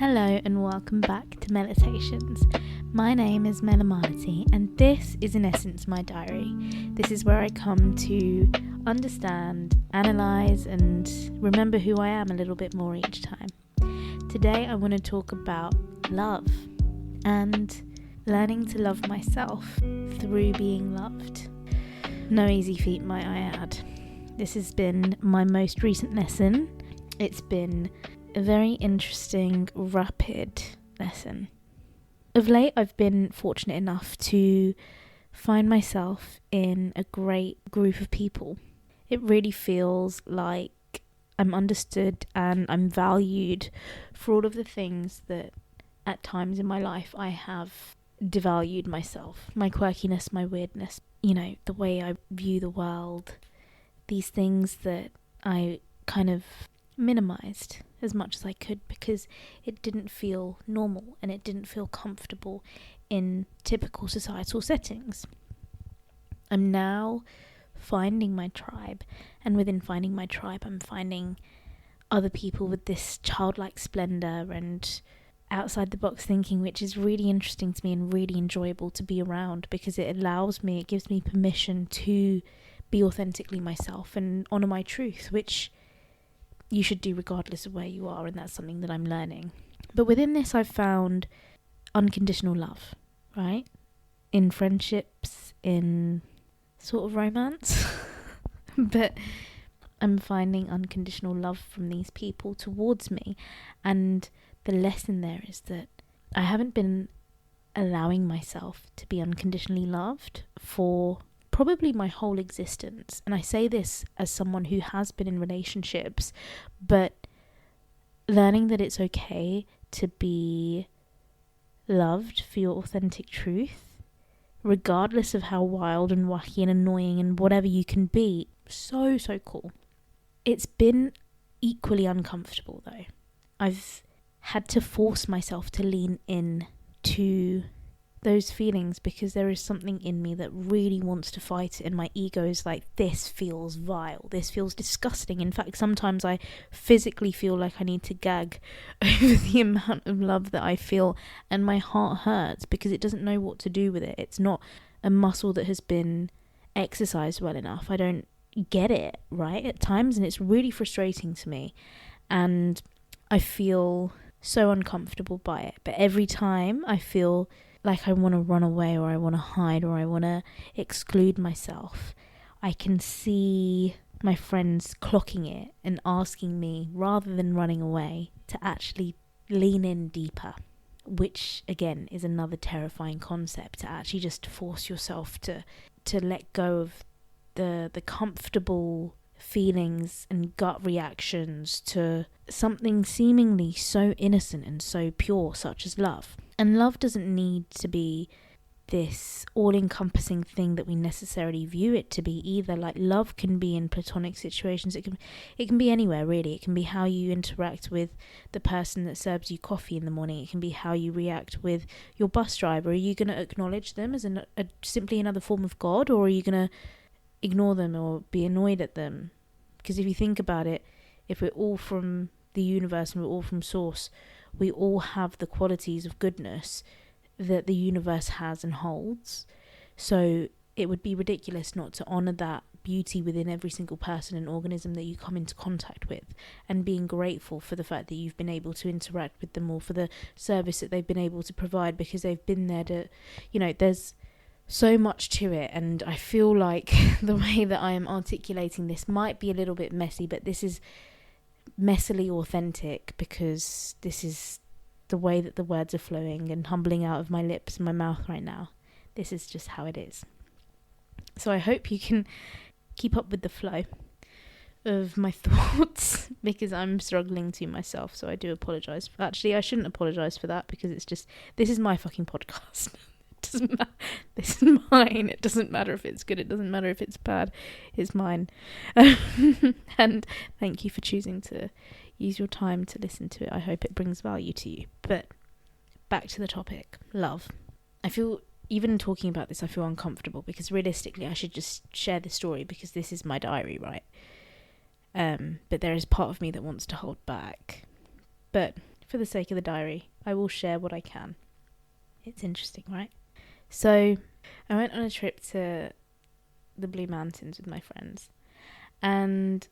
Hello and welcome back to Meditations. My name is Melamanity and this is in essence my diary. This is where I come to understand, analyse and remember who I am a little bit more each time. Today I want to talk about love and learning to love myself through being loved. No easy feat, might I add. This has been my most recent lesson. It's been a very interesting, rapid lesson. Of late, I've been fortunate enough to find myself in a great group of people. It really feels like I'm understood and I'm valued for all of the things that at times in my life I have devalued myself. My quirkiness, my weirdness, the way I view the world. These things that I kind of minimized as much as I could because it didn't feel normal and it didn't feel comfortable in typical societal settings. I'm now finding my tribe, and within finding my tribe I'm finding other people with this childlike splendor and outside the box thinking, which is really interesting to me and really enjoyable to be around because it gives me permission to be authentically myself and honor my truth, which you should do regardless of where you are, and that's something that I'm learning. But within this I've found unconditional love, right? In friendships, in sort of romance. But I'm finding unconditional love from these people towards me, and the lesson there is that I haven't been allowing myself to be unconditionally loved for probably my whole existence. And I say this as someone who has been in relationships, but learning that it's okay to be loved for your authentic truth, regardless of how wild and wacky and annoying and whatever you can be. So cool. It's been equally uncomfortable though. I've had to force myself to lean in to those feelings because there is something in me that really wants to fight it, and my ego is like, this feels vile, this feels disgusting. In fact, sometimes I physically feel like I need to gag over the amount of love that I feel, and my heart hurts because it doesn't know what to do with it. It's not a muscle that has been exercised well enough. I don't get it right at times, and it's really frustrating to me, and I feel so uncomfortable by it. But every time I feel like I want to run away or I want to hide or I want to exclude myself, I can see my friends clocking it and asking me, rather than running away, to actually lean in deeper, which again is another terrifying concept, to actually just force yourself to let go of the comfortable feelings and gut reactions to something seemingly so innocent and so pure, such as love. And love doesn't need to be this all-encompassing thing that we necessarily view it to be either. Like, love can be in platonic situations. It can be anywhere, really. It can be how you interact with the person that serves you coffee in the morning. It can be how you react with your bus driver. Are you going to acknowledge them as simply another form of God, or are you going to ignore them or be annoyed at them? Because if you think about it, if we're all from the universe and we're all from source, we all have the qualities of goodness that the universe has and holds. So it would be ridiculous not to honour that beauty within every single person and organism that you come into contact with, and being grateful for the fact that you've been able to interact with them, or for the service that they've been able to provide, because they've been there to, there's so much to it. And I feel like the way that I am articulating this might be a little bit messy, but this is messily authentic because this is the way that the words are flowing and humbling out of my lips and my mouth right now. This is just how it is. So I hope you can keep up with the flow of my thoughts because I'm struggling to myself, so I do apologise. Actually, I shouldn't apologise for that because it's just, this is my fucking podcast. Doesn't matter. This is mine. It doesn't matter if it's good. It doesn't matter if it's bad. It's mine. And thank you for choosing to use your time to listen to it. I hope it brings value to you. But back to the topic, love. I feel, even talking about this, I feel uncomfortable because realistically I should just share the story because this is my diary, right? But there is part of me that wants to hold back. But for the sake of the diary, I will share what I can. It's interesting, right? So I went on a trip to the Blue Mountains with my friends, and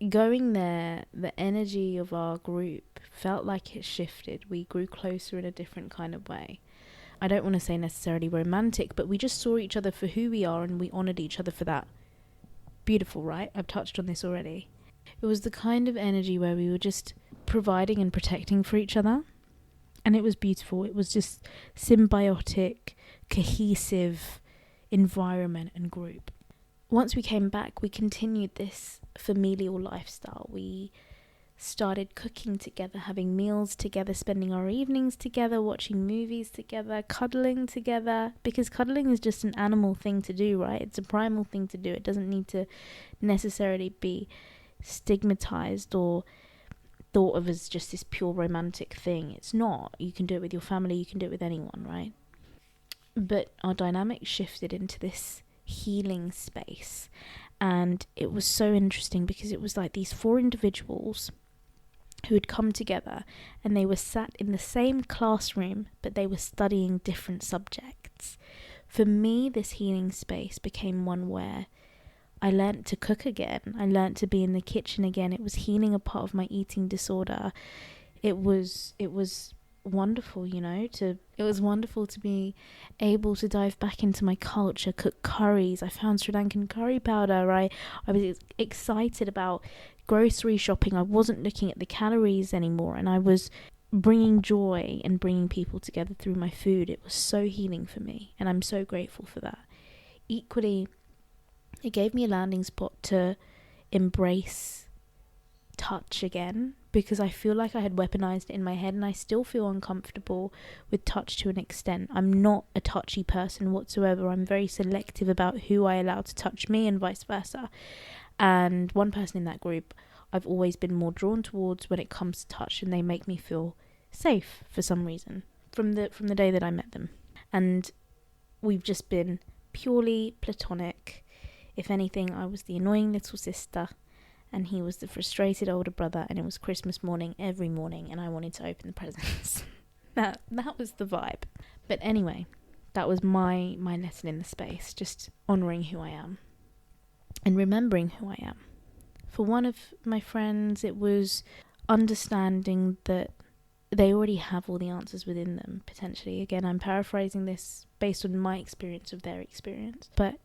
going there, the energy of our group felt like it shifted. We grew closer in a different kind of way. I don't want to say necessarily romantic, but we just saw each other for who we are and we honoured each other for that. Beautiful, right? I've touched on this already. It was the kind of energy where we were just providing and protecting for each other. And it was beautiful. It was just symbiotic, cohesive environment and group. Once we came back, we continued this familial lifestyle. We started cooking together, having meals together, spending our evenings together, watching movies together, cuddling together, because cuddling is just an animal thing to do, right? It's a primal thing to do. It doesn't need to necessarily be stigmatized or thought of as just this pure romantic thing. It's not. You can do it with your family, you can do it with anyone, right? But our dynamic shifted into this healing space, and it was so interesting because it was like these 4 individuals who had come together, and they were sat in the same classroom, but they were studying different subjects. For me, this healing space became one where I learnt to cook again. I learnt to be in the kitchen again. It was healing a part of my eating disorder. It was wonderful, it was wonderful to be able to dive back into my culture, cook curries. I found Sri Lankan curry powder. I was excited about grocery shopping. I wasn't looking at the calories anymore, and I was bringing joy and bringing people together through my food. It was so healing for me, and I'm so grateful for that. Equally, it gave me a landing spot to embrace touch again, because I feel like I had weaponized it in my head, and I still feel uncomfortable with touch to an extent. I'm not a touchy person whatsoever. I'm very selective about who I allow to touch me and vice versa. And one person in that group I've always been more drawn towards when it comes to touch, and they make me feel safe for some reason from the day that I met them. And we've just been purely platonic. If anything, I was the annoying little sister and he was the frustrated older brother, and it was Christmas morning every morning and I wanted to open the presents. that was the vibe. But anyway, that was my lesson in the space, just honouring who I am and remembering who I am. For one of my friends, it was understanding that they already have all the answers within them, potentially. Again, I'm paraphrasing this based on my experience of their experience, but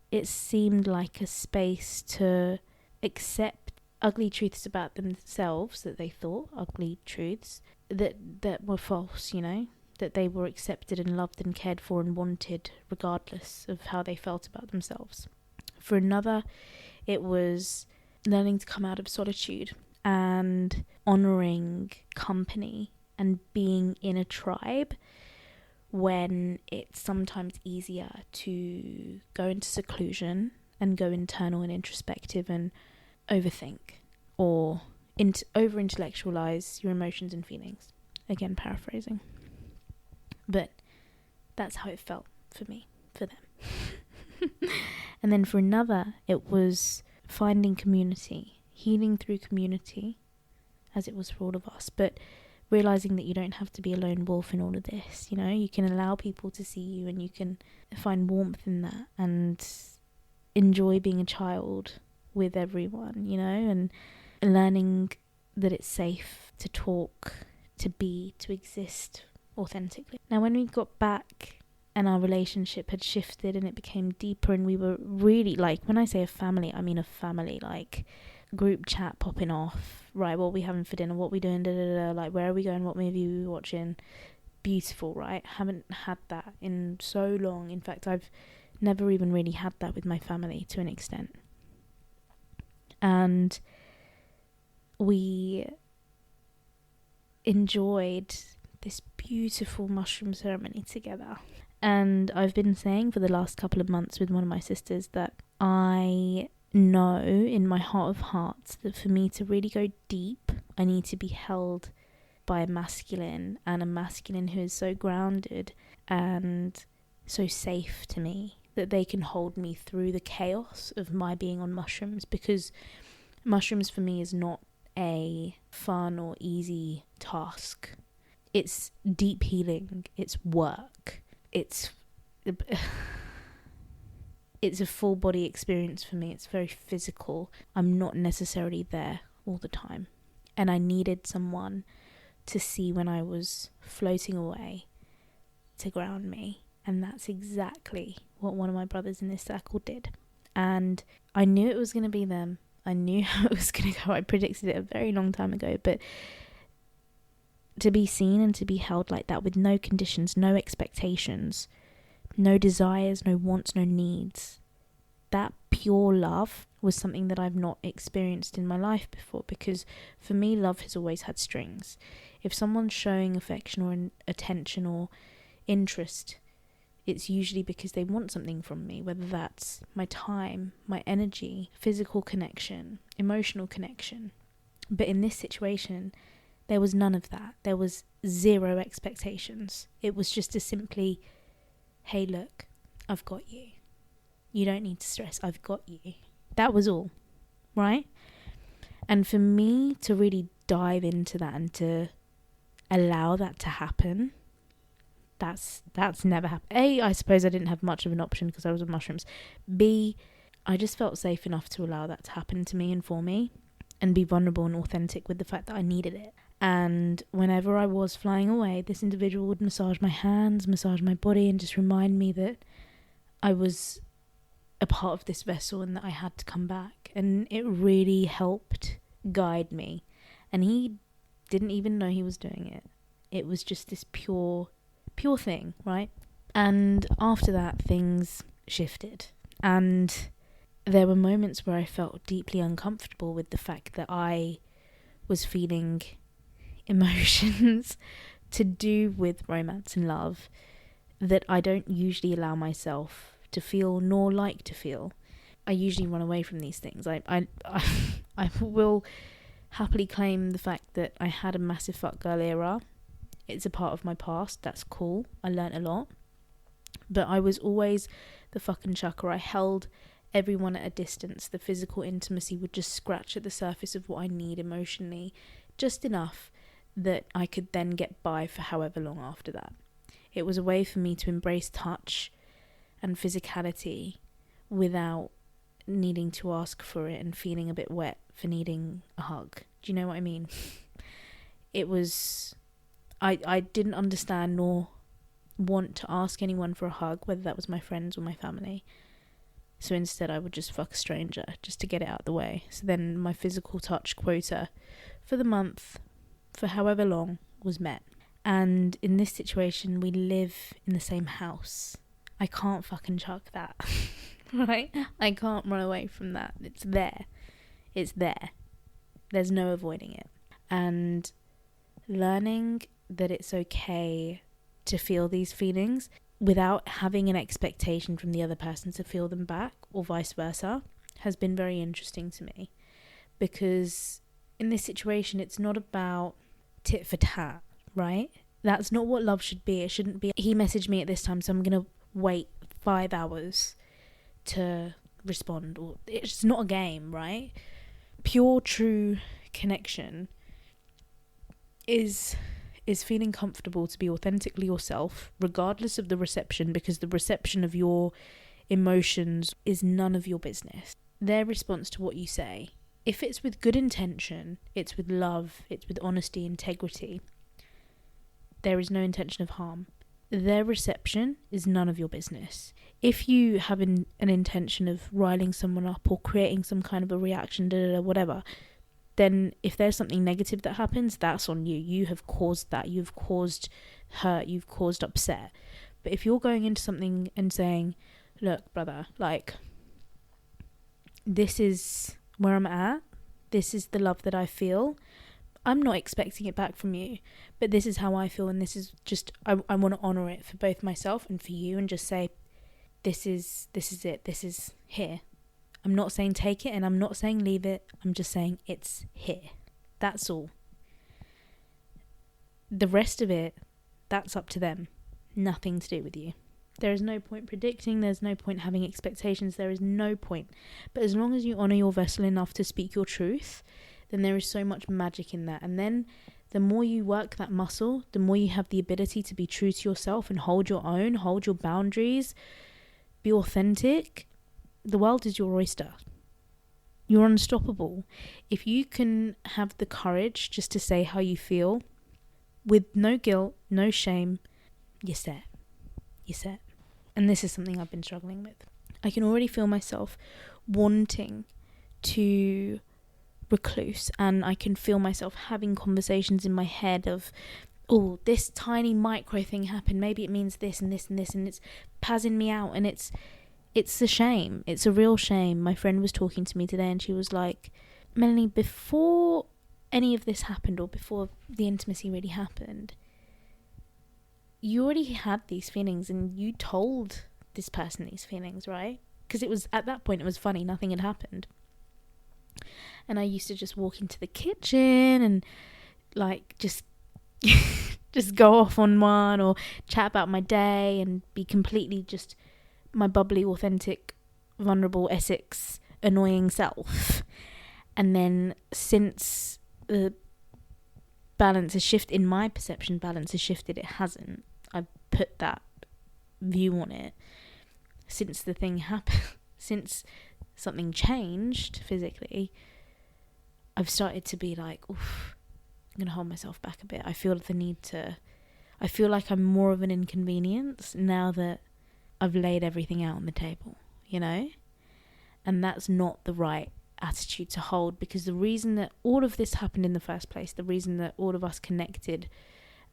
it seemed like a space to accept ugly truths about themselves that they thought ugly truths that were false, that they were accepted and loved and cared for and wanted regardless of how they felt about themselves. For another, it was learning to come out of solitude and honouring company and being in a tribe when it's sometimes easier to go into seclusion and go internal and introspective and overthink or over-intellectualize your emotions and feelings. Again, paraphrasing. But that's how it felt for me, for them. And then for another, it was finding community, healing through community, as it was for all of us, but realizing that you don't have to be a lone wolf in all of this. You can allow people to see you, and you can find warmth in that and enjoy being a child with everyone, and learning that it's safe to talk, to be, to exist authentically. Now, when we got back and our relationship had shifted and it became deeper, and we were really, like, when I say a family, I mean a family, like group chat popping off, right, what are we having for dinner, what are we doing, like, where are we going, what movie are we watching? Beautiful, right? Haven't had that in so long. In fact, I've never even really had that with my family to an extent. And we enjoyed this beautiful mushroom ceremony together. And I've been saying for the last couple of months with one of my sisters that I know in my heart of hearts that for me to really go deep, I need to be held by a masculine, and a masculine who is so grounded and so safe to me that they can hold me through the chaos of my being on mushrooms, because mushrooms for me is not a fun or easy task. It's deep healing, it's work, it's a full body experience for me. It's very physical. I'm not necessarily there all the time. And I needed someone to see when I was floating away to ground me. And that's exactly what one of my brothers in this circle did. And I knew it was going to be them. I knew how it was going to go. I predicted it a very long time ago. But to be seen and to be held like that with no conditions, no expectations, no desires, no wants, no needs, that pure love was something that I've not experienced in my life before, because for me, love has always had strings. If someone's showing affection or attention or interest, it's usually because they want something from me, whether that's my time, my energy, physical connection, emotional connection. But in this situation, there was none of that. There was zero expectations. It was just a simply, hey, look, I've got you. You don't need to stress. I've got you. That was all, right? And for me to really dive into that and to allow that to happen, that's never happened. A, I suppose I didn't have much of an option because I was on mushrooms. B, I just felt safe enough to allow that to happen to me and for me, and be vulnerable and authentic with the fact that I needed it. And whenever I was flying away, this individual would massage my hands, massage my body, and just remind me that I was a part of this vessel and that I had to come back. And it really helped guide me. And he didn't even know he was doing it. It was just this pure thing, right? And after that, things shifted. And there were moments where I felt deeply uncomfortable with the fact that I was feeling emotions to do with romance and love that I don't usually allow myself to feel nor like to feel. I usually run away from these things. I will happily claim the fact that I had a massive fuck girl era. It's a part of my past. That's cool. I learnt a lot. But I was always the fucking chucker. I held everyone at a distance. The physical intimacy would just scratch at the surface of what I need emotionally, just enough that I could then get by for however long after that. It was a way for me to embrace touch and physicality without needing to ask for it and feeling a bit wet for needing a hug. Do you know what I mean? It was... I didn't understand nor want to ask anyone for a hug, whether that was my friends or my family. So instead I would just fuck a stranger just to get it out of the way. So then my physical touch quota for the month, for however long, was met. And in this situation, we live in the same house. I can't fucking chuck that, right? I can't run away from that. It's there. It's there. There's no avoiding it. And learning that it's okay to feel these feelings without having an expectation from the other person to feel them back, or vice versa, has been very interesting to me. Because in this situation, it's not about tit for tat, right? That's not what love should be. It shouldn't be, he messaged me at this time, so I'm going to wait 5 hours to respond. Or it's not a game, right? Pure, true connection is feeling comfortable to be authentically yourself, regardless of the reception, because the reception of your emotions is none of your business. Their response to what you say, if it's with good intention, it's with love, it's with honesty, integrity, there is no intention of harm. Their reception is none of your business. If you have an intention of riling someone up or creating some kind of a reaction, whatever, then if there's something negative that happens, that's on you. You have caused that. You've caused hurt. You've caused upset. But if you're going into something and saying, look, brother, like, this is where I'm at. This is the love that I feel. I'm not expecting it back from you, but this is how I feel, and this is just, I want to honour it for both myself and for you, and just say, this is it. This is here. I'm not saying take it, and I'm not saying leave it. I'm just saying it's here. That's all. The rest of it, that's up to them. Nothing to do with you. There is no point predicting. There's no point having expectations. There is no point. But as long as you honour your vessel enough to speak your truth, then there is so much magic in that. And then the more you work that muscle, the more you have the ability to be true to yourself and hold your own, hold your boundaries, be authentic. The world is your oyster. You're unstoppable. If you can have the courage just to say how you feel with no guilt, no shame, you're set. You're set. And this is something I've been struggling with. I can already feel myself wanting to recluse, and I can feel myself having conversations in my head of, oh, this tiny micro thing happened, maybe it means this and this and this, and it's pazzing me out, and it's a shame. It's a real shame. My friend was talking to me today and she was like, Melanie, before any of this happened, or before the intimacy really happened, you already had these feelings and you told this person these feelings, right? Because it was, at that point, it was funny, nothing had happened. And I used to just walk into the kitchen and like just go off on one, or chat about my day and be completely just my bubbly, authentic, vulnerable, Essex, annoying self. And then since the balance has shifted, in my perception, balance has shifted, it hasn't. I've put that view on it. Since the thing happened, since something changed physically, I've started to be like, oof, I'm going to hold myself back a bit. I feel like I'm more of an inconvenience now that I've laid everything out on the table, you know? And that's not the right attitude to hold, because the reason that all of this happened in the first place, the reason that all of us connected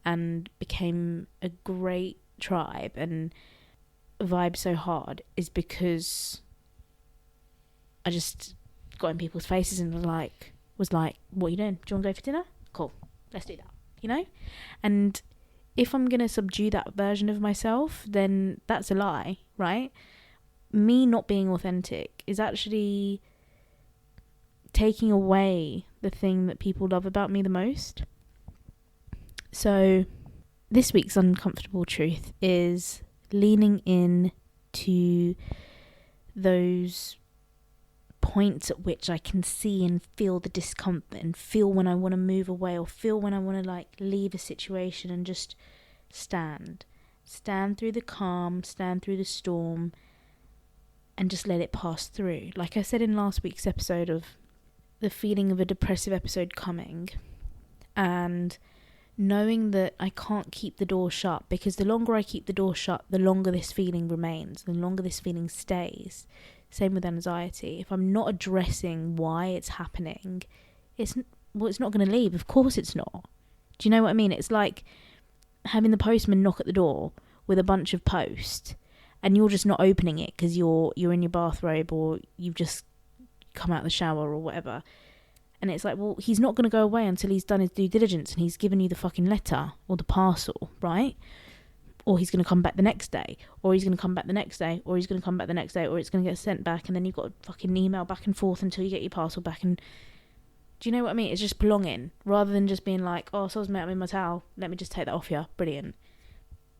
and became a great tribe and vibed so hard, is because I just got in people's faces and was like, what are you doing? Do you want to go for dinner? Cool, let's do that, you know? And if I'm going to subdue that version of myself, then that's a lie, right? Me not being authentic is actually taking away the thing that people love about me the most. So this week's uncomfortable truth is leaning in to those points at which I can see and feel the discomfort, and feel when I want to move away, or feel when I want to like leave a situation, and just stand through the calm, stand through the storm, and just let it pass through. Like I said in last week's episode of the feeling of a depressive episode coming, and knowing that I can't keep the door shut, because the longer I keep the door shut, the longer this feeling remains, the longer this feeling stays. Same with anxiety. If I'm not addressing why it's happening, it's not going to leave. Of course it's not. Do you know what I mean? It's like having the postman knock at the door with a bunch of post, and you're just not opening it because you're in your bathrobe, or you've just come out of the shower or whatever. And it's like, well, he's not going to go away until he's done his due diligence and he's given you the fucking letter or the parcel, right? Or he's going to come back the next day, or he's going to come back the next day, or he's going to come back the next day, or it's going to get sent back, and then you've got to fucking email back and forth until you get your parcel back. And do you know what I mean? It's just belonging, rather than just being like, oh, someone's met me in my towel, let me just take that off you. Brilliant.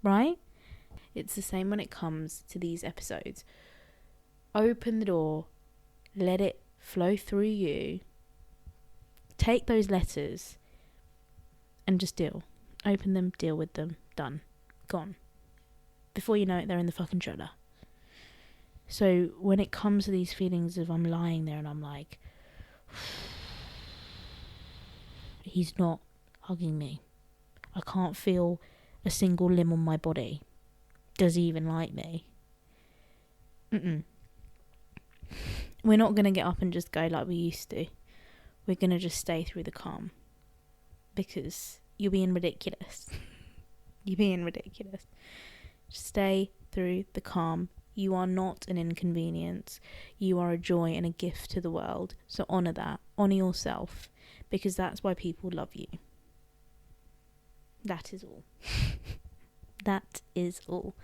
Right? It's the same when it comes to these episodes. Open the door, let it flow through you, take those letters and just deal. Open them, deal with them, done, gone. Before you know it, they're in the fucking trailer. So when it comes to these feelings of I'm lying there and I'm like, he's not hugging me, I can't feel a single limb on my body, does he even like me? We're not going to get up and just go like we used to. We're going to just stay through the calm, because you're being ridiculous. You're being ridiculous. Just stay through the calm. You are not an inconvenience. You are a joy and a gift to the world. So honour that. Honour yourself, because that's why people love you. That is all. That is all.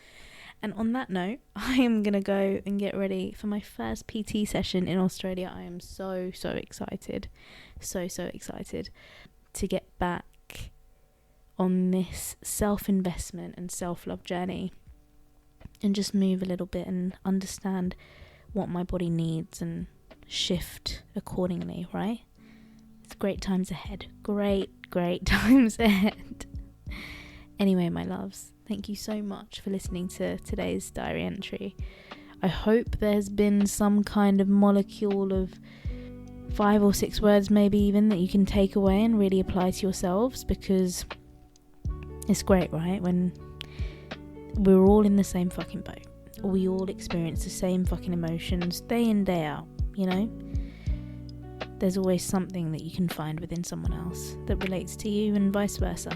And on that note, I am going to go and get ready for my first PT session in Australia. I am so excited. So excited to get back on this self-investment and self-love journey, and just move a little bit and understand what my body needs and shift accordingly, right? great times ahead. Great times ahead. Anyway, my loves, thank you so much for listening to today's diary entry. I hope there's been some kind of molecule of 5 or 6 words maybe even that you can take away and really apply to yourselves, because it's great, right, when we're all in the same fucking boat. We all experience the same fucking emotions day in, day out, you know? There's always something that you can find within someone else that relates to you, and vice versa.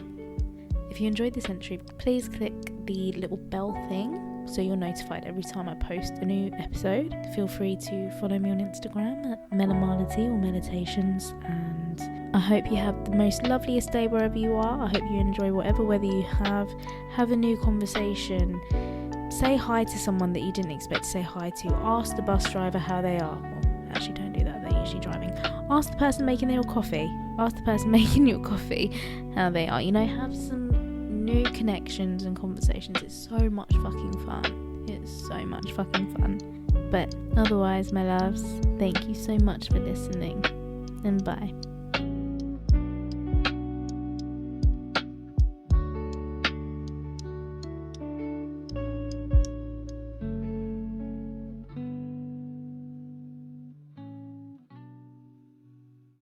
If you enjoyed this entry, please click the little bell thing so you're notified every time I post a new episode. Feel free to follow me on Instagram at Melamality or Meditations, and I hope you have the most loveliest day wherever you are. I hope you enjoy whatever weather you have a new conversation, say hi to someone that you didn't expect to say hi to, ask the bus driver how they are. Well, actually don't do that, they're usually driving. Ask the person making your coffee how they are, you know, have some new connections and conversations. It's so much fucking fun. But otherwise, my loves, thank you so much for listening, and bye.